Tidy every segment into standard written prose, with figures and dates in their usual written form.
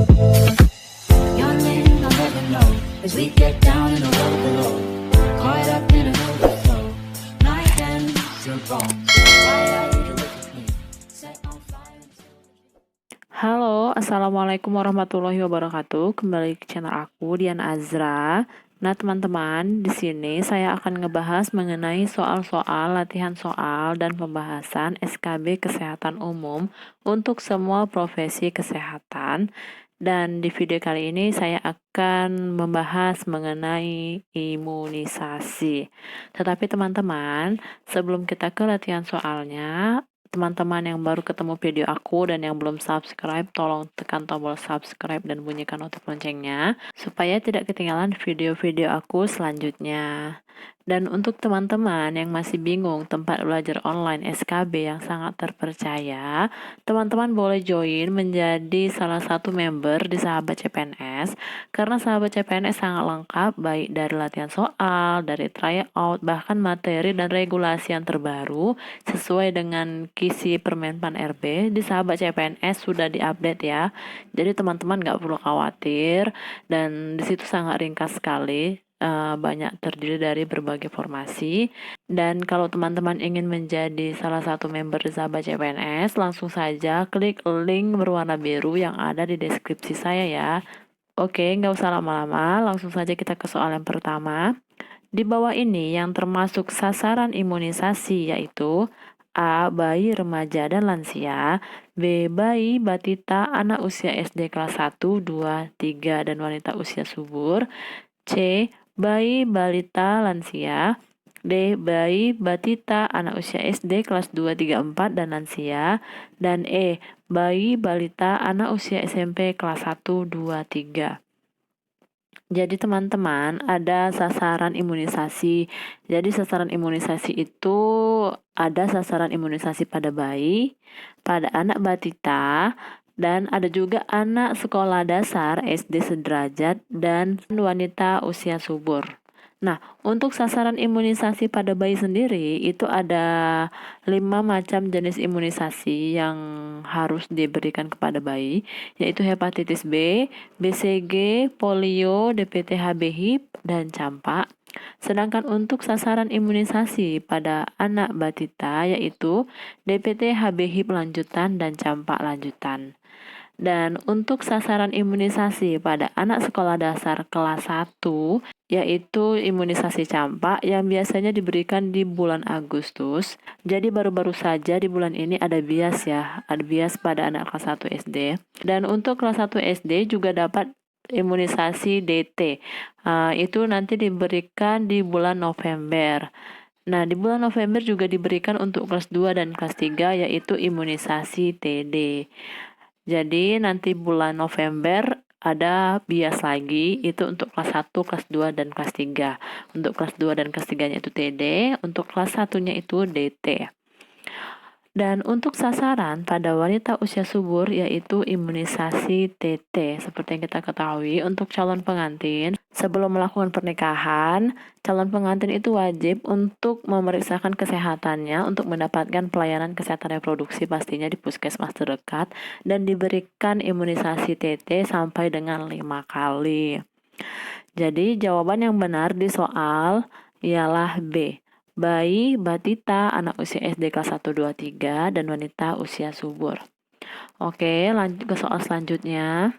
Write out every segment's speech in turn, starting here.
Your name I'll never know, as we get down in the road below, caught up in an overflow, night ends your bones. Why are you with me? Set on fire. Halo, Assalamualaikum warahmatullahi wabarakatuh. Kembali ke channel aku, Dian Azra. Nah, teman-teman, di sini saya akan ngebahas mengenai soal-soal, latihan soal, dan pembahasan SKB Kesehatan Umum untuk semua profesi kesehatan. Dan di video kali ini saya akan membahas mengenai imunisasi. Tetapi teman-teman, sebelum kita ke latihan soalnya, teman-teman yang baru ketemu video aku dan yang belum subscribe, tolong tekan tombol subscribe dan bunyikan notif loncengnya supaya tidak ketinggalan video-video aku selanjutnya. Dan untuk teman-teman yang masih bingung tempat belajar online SKB yang sangat terpercaya, teman-teman boleh join menjadi salah satu member di Sahabat CPNS, karena Sahabat CPNS sangat lengkap baik dari latihan soal, dari tryout, bahkan materi dan regulasi yang terbaru sesuai dengan kisi Permenpan RB. Di Sahabat CPNS sudah diupdate ya, jadi teman-teman nggak perlu khawatir, dan di situ sangat ringkas sekali. Banyak terdiri dari berbagai formasi. Dan kalau teman-teman ingin menjadi salah satu member di Sahabat CPNS, langsung saja klik link berwarna biru yang ada di deskripsi saya ya. Oke, nggak usah lama-lama, langsung saja kita ke soal yang pertama. Di bawah ini yang termasuk sasaran imunisasi yaitu A. Bayi, remaja, dan lansia, B. Bayi, batita, anak usia SD kelas 1, 2, 3, dan wanita usia subur, C. Bayi, balita, lansia, D. Bayi, batita, anak usia SD kelas 2, 3, 4, dan lansia, dan E. Bayi, balita, anak usia SMP kelas 1, 2, 3. Jadi teman-teman, ada sasaran imunisasi. Jadi sasaran imunisasi itu ada sasaran imunisasi pada bayi, pada anak batita, dan ada juga anak sekolah dasar SD sederajat dan wanita usia subur. Nah, untuk sasaran imunisasi pada bayi sendiri itu ada 5 macam jenis imunisasi yang harus diberikan kepada bayi, yaitu hepatitis B, BCG, polio, DPT HB-Hib, dan campak. Sedangkan untuk sasaran imunisasi pada anak batita yaitu DPT HB-Hib lanjutan dan campak lanjutan. Dan untuk sasaran imunisasi pada anak sekolah dasar kelas 1 yaitu imunisasi campak yang biasanya diberikan di bulan Agustus. Jadi baru-baru saja di bulan ini ada bias ya, ada bias pada anak kelas 1 SD. Dan untuk kelas 1 SD juga dapat imunisasi DT. Itu nanti diberikan di bulan November. Nah, di bulan November juga diberikan untuk kelas 2 dan kelas 3 yaitu imunisasi TD. Jadi nanti bulan November ada bias lagi, itu untuk kelas 1, kelas 2, dan kelas 3. Untuk kelas 2 dan kelas 3-nya itu TD, untuk kelas 1-nya itu DT. Dan untuk sasaran pada wanita usia subur yaitu imunisasi TT. Seperti yang kita ketahui, untuk calon pengantin sebelum melakukan pernikahan, calon pengantin itu wajib untuk memeriksakan kesehatannya untuk mendapatkan pelayanan kesehatan reproduksi pastinya di puskesmas terdekat dan diberikan imunisasi TT sampai dengan 5 kali. Jadi jawaban yang benar di soal ialah B. Bayi, batita, anak usia SD kelas 1, 2, 3, dan wanita usia subur. Oke, lanjut ke soal selanjutnya.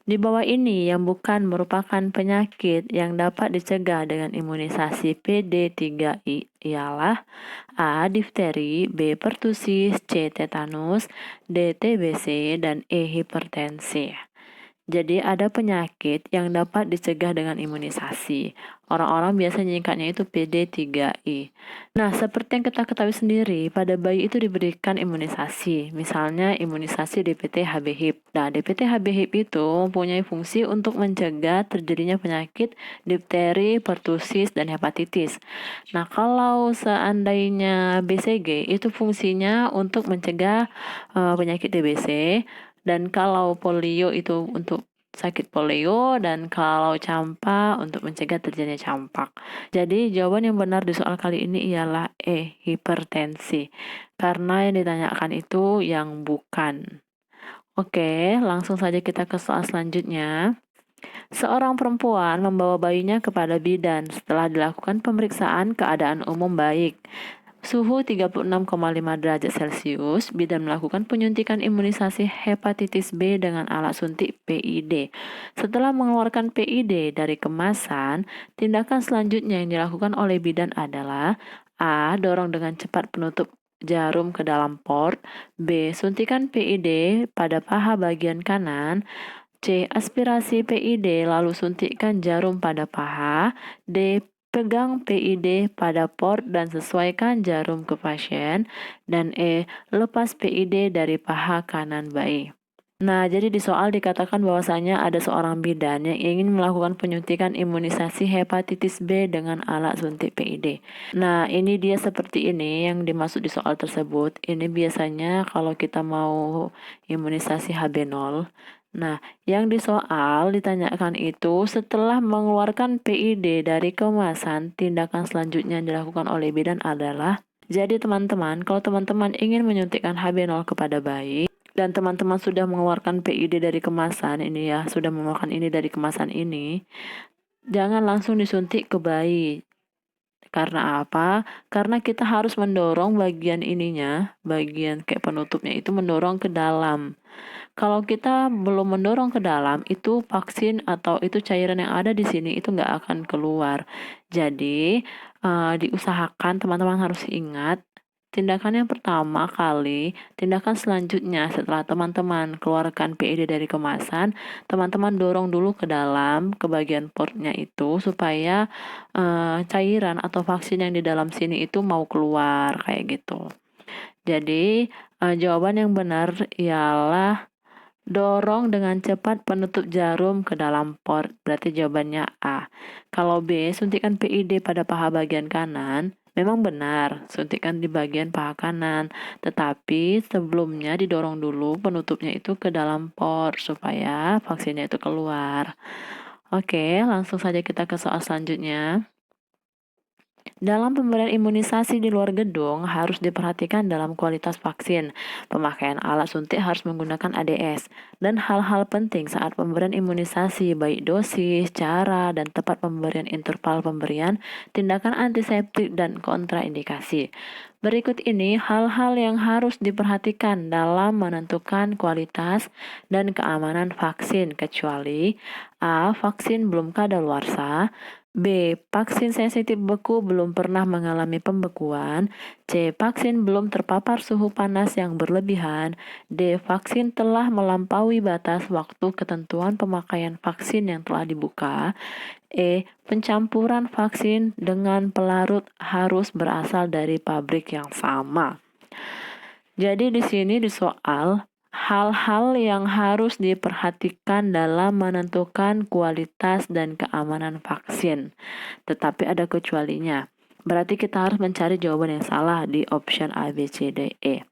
Di bawah ini yang bukan merupakan penyakit yang dapat dicegah dengan imunisasi PD3I ialah A. Difteri, B. Pertusis, C. Tetanus, D. TBC, dan E. Hipertensi. Jadi ada penyakit yang dapat dicegah dengan imunisasi. Orang-orang biasa menyingkatnya itu PD3I. Nah, seperti yang kita ketahui sendiri, pada bayi itu diberikan imunisasi. Misalnya imunisasi DPT HB-Hib. Nah, DPT HB-Hib itu mempunyai fungsi untuk mencegah terjadinya penyakit difteri, pertusis, dan hepatitis. Nah, kalau seandainya BCG itu fungsinya untuk mencegah penyakit TBC. Dan kalau polio itu untuk sakit polio, dan kalau campak untuk mencegah terjadinya campak. Jadi jawaban yang benar di soal kali ini ialah E, hipertensi. Karena yang ditanyakan itu yang bukan. Oke, langsung saja kita ke soal selanjutnya. Seorang perempuan membawa bayinya kepada bidan setelah dilakukan pemeriksaan keadaan umum baik. Suhu 36,5 derajat Celcius, bidan melakukan penyuntikan imunisasi hepatitis B dengan alat suntik PID. Setelah mengeluarkan PID dari kemasan, tindakan selanjutnya yang dilakukan oleh bidan adalah A. Dorong dengan cepat penutup jarum ke dalam port. B. Suntikan PID pada paha bagian kanan. C. Aspirasi PID lalu suntikkan jarum pada paha. D. Pegang PID pada port dan sesuaikan jarum ke pasien. Dan E. Lepas PID dari paha kanan bayi. Nah, jadi di soal dikatakan bahwasanya ada seorang bidan yang ingin melakukan penyuntikan imunisasi hepatitis B dengan alat suntik PID. Nah, ini dia seperti ini yang dimaksud di soal tersebut. Ini biasanya kalau kita mau imunisasi HB0. Nah, yang di soal ditanyakan itu setelah mengeluarkan PID dari kemasan, tindakan selanjutnya yang dilakukan oleh bidan adalah, jadi teman-teman, kalau teman-teman ingin menyuntikkan HB0 kepada bayi, dan teman-teman sudah mengeluarkan PID dari kemasan ini ya, sudah mengeluarkan ini dari kemasan ini, jangan langsung disuntik ke bayi. Karena apa? Karena kita harus mendorong bagian ininya, bagian kayak penutupnya itu mendorong ke dalam. Kalau kita belum mendorong ke dalam, itu vaksin atau itu cairan yang ada di sini itu nggak akan keluar. Jadi, diusahakan teman-teman harus ingat, tindakan yang pertama kali, tindakan selanjutnya setelah teman-teman keluarkan PID dari kemasan, teman-teman dorong dulu ke dalam, ke bagian portnya itu, supaya cairan atau vaksin yang di dalam sini itu mau keluar, kayak gitu. Jadi, jawaban yang benar ialah dorong dengan cepat penutup jarum ke dalam port. Berarti jawabannya A. Kalau B, suntikan PID pada paha bagian kanan. Memang benar, suntikan di bagian paha kanan. Tetapi sebelumnya didorong dulu penutupnya itu ke dalam port supaya vaksinnya itu keluar. Oke, langsung saja kita ke soal selanjutnya. Dalam pemberian imunisasi di luar gedung harus diperhatikan dalam kualitas vaksin. Pemakaian alat suntik harus menggunakan ADS. Dan hal-hal penting saat pemberian imunisasi, baik dosis, cara, dan tepat pemberian interval pemberian, tindakan antiseptik, dan kontraindikasi. Berikut ini hal-hal yang harus diperhatikan dalam menentukan kualitas dan keamanan vaksin, kecuali A. Vaksin belum kadaluarsa. B. Vaksin sensitif beku belum pernah mengalami pembekuan. C. Vaksin belum terpapar suhu panas yang berlebihan. D. Vaksin telah melampaui batas waktu ketentuan pemakaian vaksin yang telah dibuka. E. Pencampuran vaksin dengan pelarut harus berasal dari pabrik yang sama. Jadi di sini di soal hal-hal yang harus diperhatikan dalam menentukan kualitas dan keamanan vaksin. Tetapi ada kecualinya. Berarti kita harus mencari jawaban yang salah di option A, B, C, D, E.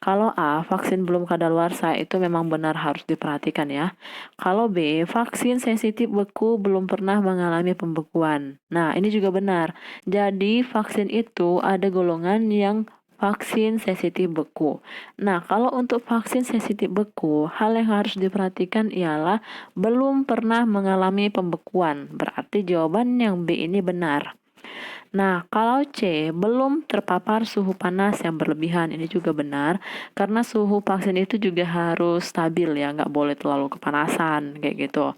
Kalau A, vaksin belum kadaluarsa itu memang benar harus diperhatikan ya. Kalau B, vaksin sensitif beku belum pernah mengalami pembekuan. Nah, ini juga benar. Jadi, vaksin itu ada golongan yang vaksin sensitif beku. Nah, kalau untuk vaksin sensitif beku, hal yang harus diperhatikan ialah belum pernah mengalami pembekuan. Berarti jawaban yang B ini benar. Nah, kalau C, belum terpapar suhu panas yang berlebihan, ini juga benar, karena suhu vaksin itu juga harus stabil ya, nggak boleh terlalu kepanasan, kayak gitu.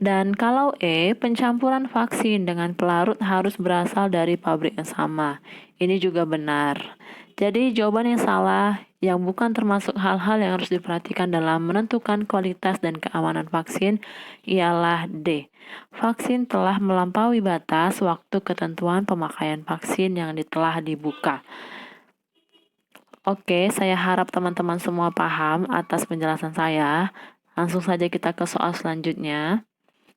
Dan kalau E, pencampuran vaksin dengan pelarut harus berasal dari pabrik yang sama. Ini juga benar. Jadi jawaban yang salah yang bukan termasuk hal-hal yang harus diperhatikan dalam menentukan kualitas dan keamanan vaksin ialah D. Vaksin telah melampaui batas waktu ketentuan pemakaian vaksin yang telah dibuka. Oke, saya harap teman-teman semua paham atas penjelasan saya. Langsung saja kita ke soal selanjutnya.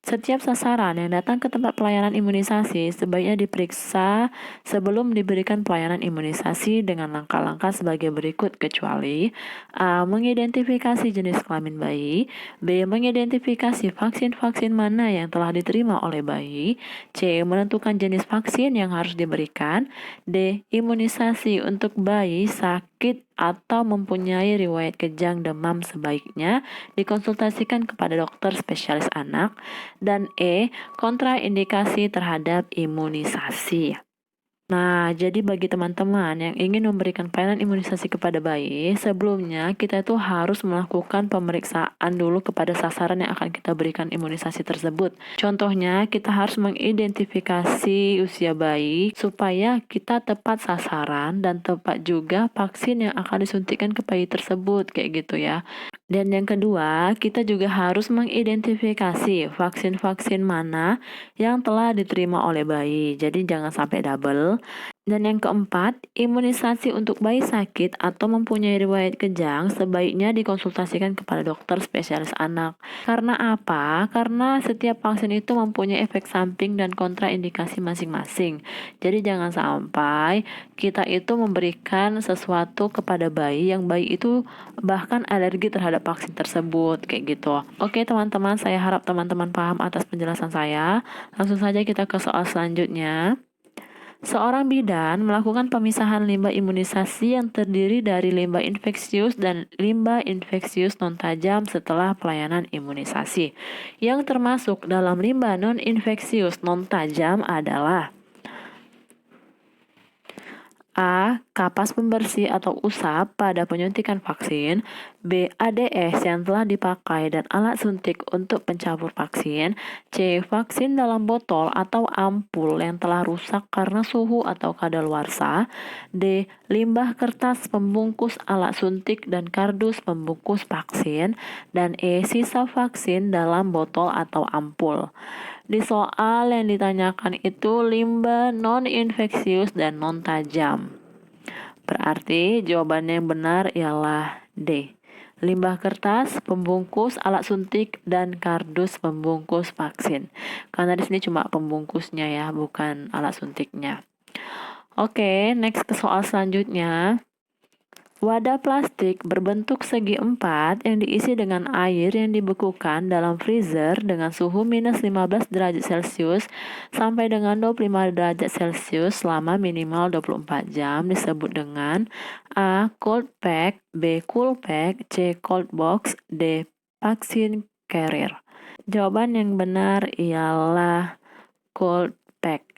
Setiap sasaran yang datang ke tempat pelayanan imunisasi sebaiknya diperiksa sebelum diberikan pelayanan imunisasi dengan langkah-langkah sebagai berikut, kecuali A. Mengidentifikasi jenis kelamin bayi. B. Mengidentifikasi vaksin-vaksin mana yang telah diterima oleh bayi. C. Menentukan jenis vaksin yang harus diberikan. D. Imunisasi untuk bayi sakit atau mempunyai riwayat kejang demam sebaiknya dikonsultasikan kepada dokter spesialis anak. Dan E. Kontraindikasi terhadap imunisasi. Nah, jadi bagi teman-teman yang ingin memberikan pelayanan imunisasi kepada bayi, sebelumnya kita itu harus melakukan pemeriksaan dulu kepada sasaran yang akan kita berikan imunisasi tersebut. Contohnya, kita harus mengidentifikasi usia bayi supaya kita tepat sasaran dan tepat juga vaksin yang akan disuntikan ke bayi tersebut, kayak gitu ya. Dan yang kedua, kita juga harus mengidentifikasi vaksin-vaksin mana yang telah diterima oleh bayi. Jadi jangan sampai double. Dan yang keempat, imunisasi untuk bayi sakit atau mempunyai riwayat kejang sebaiknya dikonsultasikan kepada dokter spesialis anak. Karena apa? Karena setiap vaksin itu mempunyai efek samping dan kontraindikasi masing-masing. Jadi jangan sampai kita itu memberikan sesuatu kepada bayi yang bayi itu bahkan alergi terhadap vaksin tersebut, kayak gitu. Oke teman-teman, saya harap teman-teman paham atas penjelasan saya. Langsung saja kita ke soal selanjutnya. Seorang bidan melakukan pemisahan limbah imunisasi yang terdiri dari limbah infeksius dan limbah infeksius non-tajam setelah pelayanan imunisasi. Yang termasuk dalam limbah non-infeksius non-tajam adalah A. Kapas pembersih atau usap pada penyuntikan vaksin. B. ADS yang telah dipakai dan alat suntik untuk pencampur vaksin. C. Vaksin dalam botol atau ampul yang telah rusak karena suhu atau kadaluarsa. D. Limbah kertas pembungkus alat suntik dan kardus pembungkus vaksin. Dan E. Sisa vaksin dalam botol atau ampul. Di soal yang ditanyakan itu limbah non-infeksius dan non-tajam. Berarti jawabannya yang benar ialah D. Limbah kertas, pembungkus, alat suntik, dan kardus pembungkus vaksin. Karena di sini cuma pembungkusnya ya, bukan alat suntiknya. Oke, next ke soal selanjutnya. Wadah plastik berbentuk segi empat yang diisi dengan air yang dibekukan dalam freezer dengan suhu minus 15 derajat Celcius sampai dengan 25 derajat Celcius selama minimal 24 jam disebut dengan A. Cold pack, B. Cool pack, C. Cold box, D. Vaksin carrier. Jawaban yang benar ialah cold pack.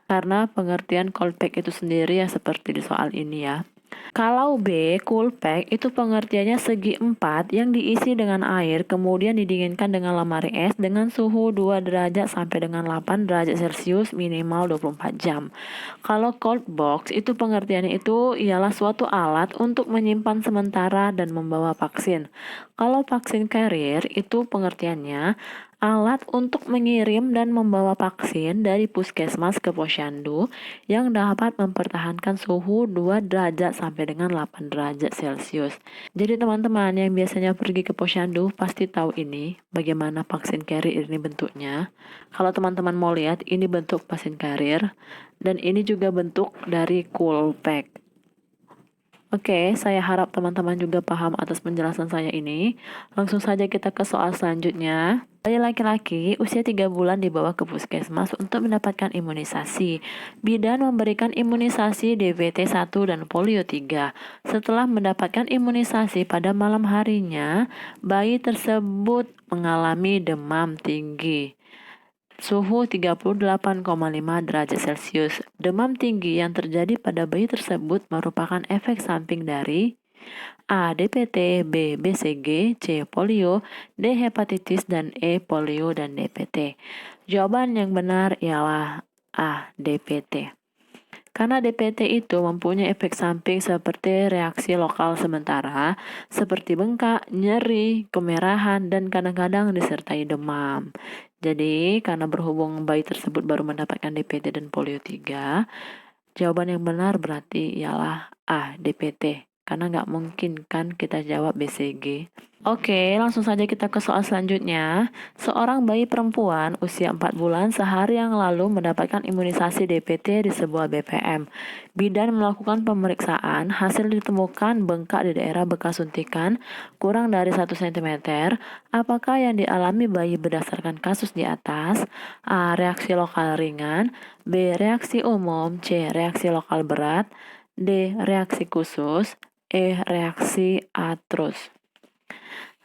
Karena pengertian cold pack itu sendiri ya seperti di soal ini ya. Kalau B, cool pack, itu pengertiannya segi empat yang diisi dengan air, kemudian didinginkan dengan lemari es dengan suhu 2 derajat sampai dengan 8 derajat Celcius minimal 24 jam. Kalau cold box, itu pengertiannya itu ialah suatu alat untuk menyimpan sementara dan membawa vaksin. Kalau vaksin carrier, itu pengertiannya alat untuk mengirim dan membawa vaksin dari puskesmas ke posyandu yang dapat mempertahankan suhu 2 derajat sampai dengan 8 derajat Celcius. Jadi teman-teman yang biasanya pergi ke posyandu pasti tahu ini, bagaimana vaksin carrier ini bentuknya. Kalau teman-teman mau lihat, ini bentuk vaksin carrier dan ini juga bentuk dari cool pack. Oke, saya harap teman-teman juga paham atas penjelasan saya ini. Langsung saja kita ke soal selanjutnya. Bayi laki-laki usia 3 bulan dibawa ke puskesmas untuk mendapatkan imunisasi. Bidan memberikan imunisasi DPT 1 dan polio 3. Setelah mendapatkan imunisasi pada malam harinya, bayi tersebut mengalami demam tinggi. Suhu 38,5 derajat Celcius. Demam tinggi yang terjadi pada bayi tersebut merupakan efek samping dari A. DPT, B. BCG, C. Polio, D. Hepatitis, dan E. Polio dan DPT. Jawaban yang benar ialah A. DPT. Karena DPT itu mempunyai efek samping seperti reaksi lokal sementara, seperti bengkak, nyeri, kemerahan, dan kadang-kadang disertai demam. Jadi, karena berhubung bayi tersebut baru mendapatkan DPT dan polio 3, jawaban yang benar berarti ialah A. DPT. Karena nggak mungkin kan kita jawab BCG. Oke, langsung saja kita ke soal selanjutnya. Seorang bayi perempuan usia 4 bulan sehari yang lalu mendapatkan imunisasi DPT di sebuah BPM. Bidan melakukan pemeriksaan, hasil ditemukan bengkak di daerah bekas suntikan kurang dari 1 cm. Apakah yang dialami bayi berdasarkan kasus di atas? A. Reaksi lokal ringan, B. Reaksi umum, C. Reaksi lokal berat, D. Reaksi khusus, E. Reaksi atrus.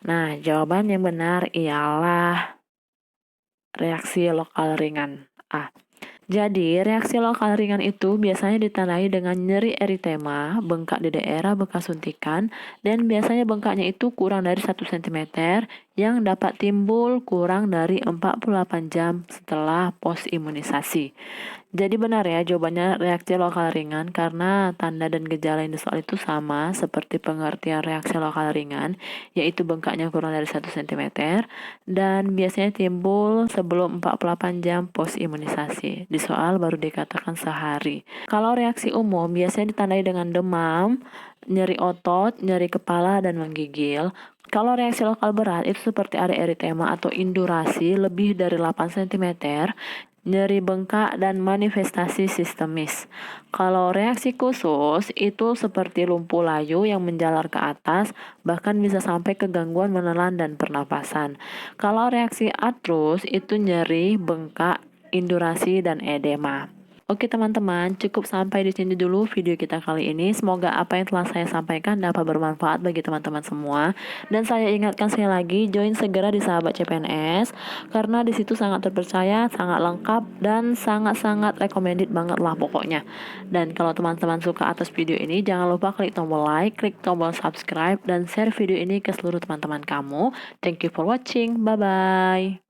Nah, jawaban yang benar ialah reaksi lokal ringan A. Jadi, reaksi lokal ringan itu biasanya ditandai dengan nyeri eritema, bengkak di daerah bekas suntikan, dan biasanya bengkaknya itu kurang dari 1 cm yang dapat timbul kurang dari 48 jam setelah pos imunisasi. Jadi benar ya jawabannya reaksi lokal ringan karena tanda dan gejala yang di soal itu sama seperti pengertian reaksi lokal ringan, yaitu bengkaknya kurang dari 1 cm dan biasanya timbul sebelum 48 jam pos imunisasi. Di soal baru dikatakan sehari. Kalau reaksi umum biasanya ditandai dengan demam, nyeri otot, nyeri kepala, dan menggigil. Kalau reaksi lokal berat itu seperti ada eritema atau indurasi lebih dari 8 cm, nyeri bengkak, dan manifestasi sistemis. Kalau reaksi khusus itu seperti lumpuh layu yang menjalar ke atas, bahkan bisa sampai ke gangguan menelan dan pernapasan. Kalau reaksi atrus itu nyeri, bengkak, indurasi, dan edema. Oke teman-teman, cukup sampai di sini dulu video kita kali ini. Semoga apa yang telah saya sampaikan dapat bermanfaat bagi teman-teman semua. Dan saya ingatkan sekali lagi, join segera di Sahabat CPNS karena di situ sangat terpercaya, sangat lengkap, dan sangat-sangat recommended banget lah pokoknya. Dan kalau teman-teman suka atas video ini, jangan lupa klik tombol like, klik tombol subscribe, dan share video ini ke seluruh teman-teman kamu. Thank you for watching. Bye-bye.